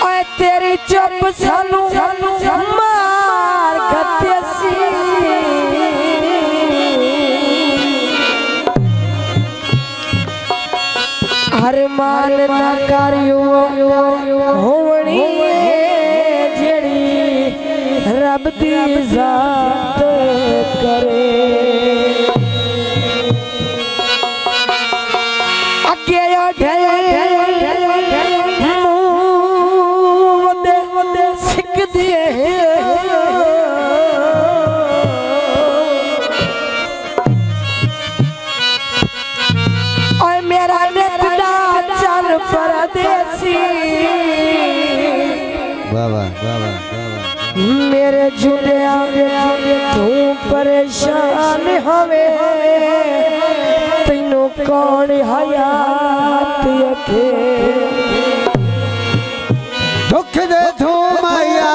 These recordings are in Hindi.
ओए तेरी चुप सानू मार गत्ती हर मान ना करियो होवणी जेड़ी रब दी जात करे अगे सिख दिए और मेरा नेता चल परदेसी मेरे जुड़िया तू परेशान हवे तैनू कौन हयात अखे दुख दे तू माया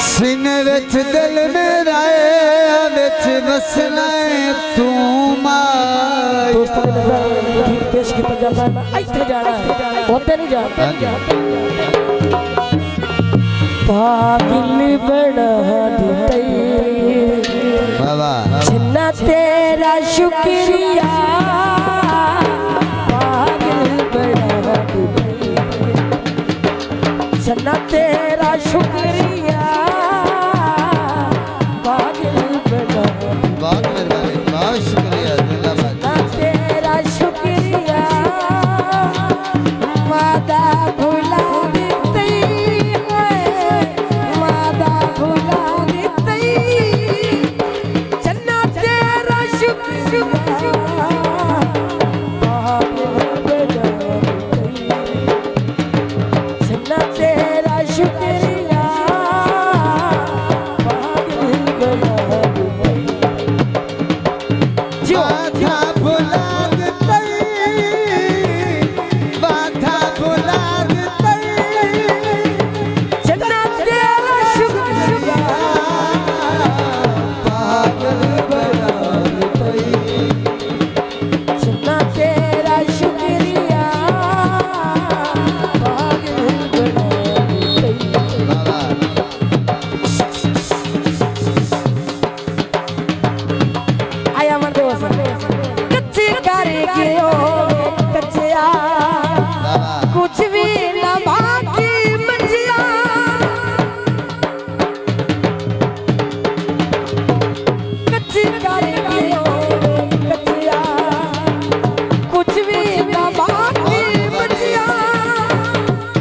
सीने विच दिल मेरा विच वसना तू माया दोस्तों के नजर गीत पेश किया जाता है इत्थे जाना है होते नहीं जाता पागल बना दी छन्ना तेरा शुक्रिया पागल बना दी छन्ना तेरा शुक्रिया पागल बना बहुत मेहरबानी बहुत शुक्रिया छन्ना तेरा शुक्रिया वादा भुला कुछ भी ना बाकी मंजिया कच्ची करेगी कच्चिया कुछ भी ना बाकी मंजिया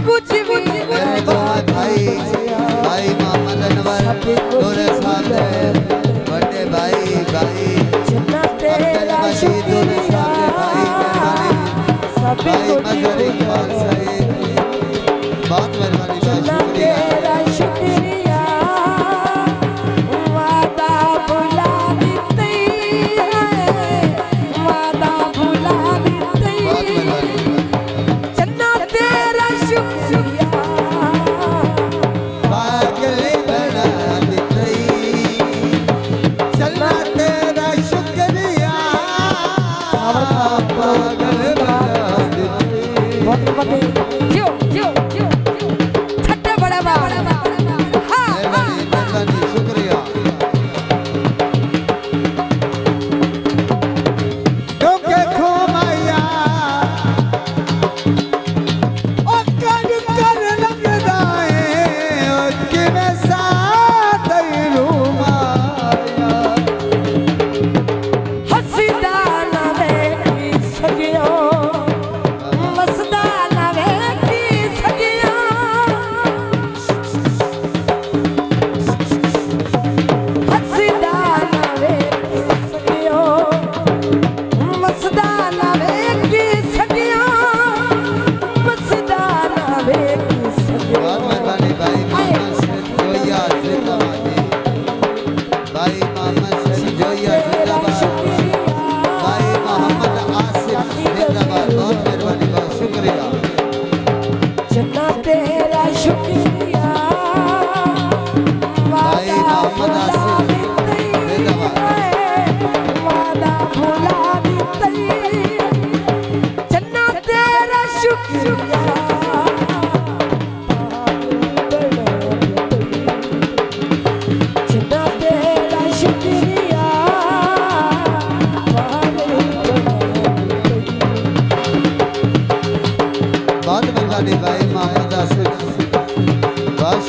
कुछ भी भाई भाई मोहम्मद अनवर दोरे सामने बड़े भाई भाई छन्ना तेरा शुक्रिया भाई मजहर इकबाल साहिब बहुत मेहरबानी तेरा शुक्रिया वादा भुला दी वादा भुला दी छन्ना तेरा शुक्रिया पागल बना दी छन्ना तेरा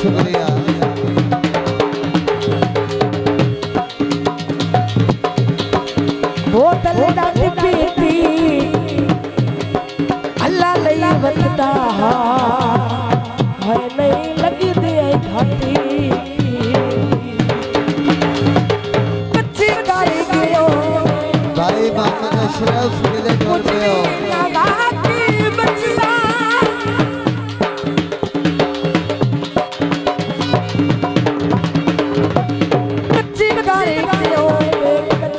शुक्रिया बोतल डाली पीती अल्लाह लई बंदा है नहीं लगी दे घाटी कच्ची गाड़ी गयो भाई मोहम्मद अशरफ किले जोड़ पे हो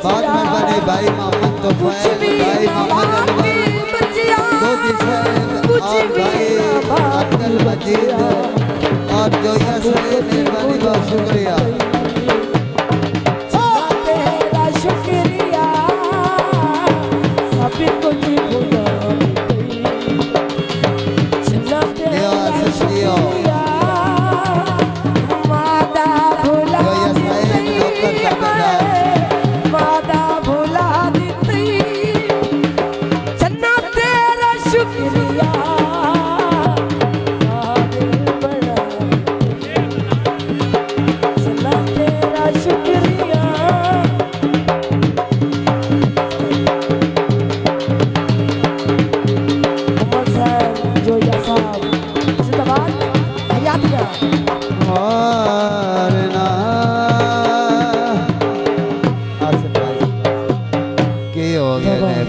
बहुत मेहरबानी भाई मोहम्मद तोफैल भाई मोहम्मद दो साहब और भाई अब्दुल मजीद और जोया सलीम मेहरबानी बहुत शुक्रिया तेरा शुक्रिया सभी कुछ खुदा यो असलियो मादा भुला जोया साहब नौकर ताबेदार वादा भुला दी चन्ना तेरा शुक्रिया बड़ा चन्ना तेरा शुक्रिया जो या साहब जिंदाबाद हयात का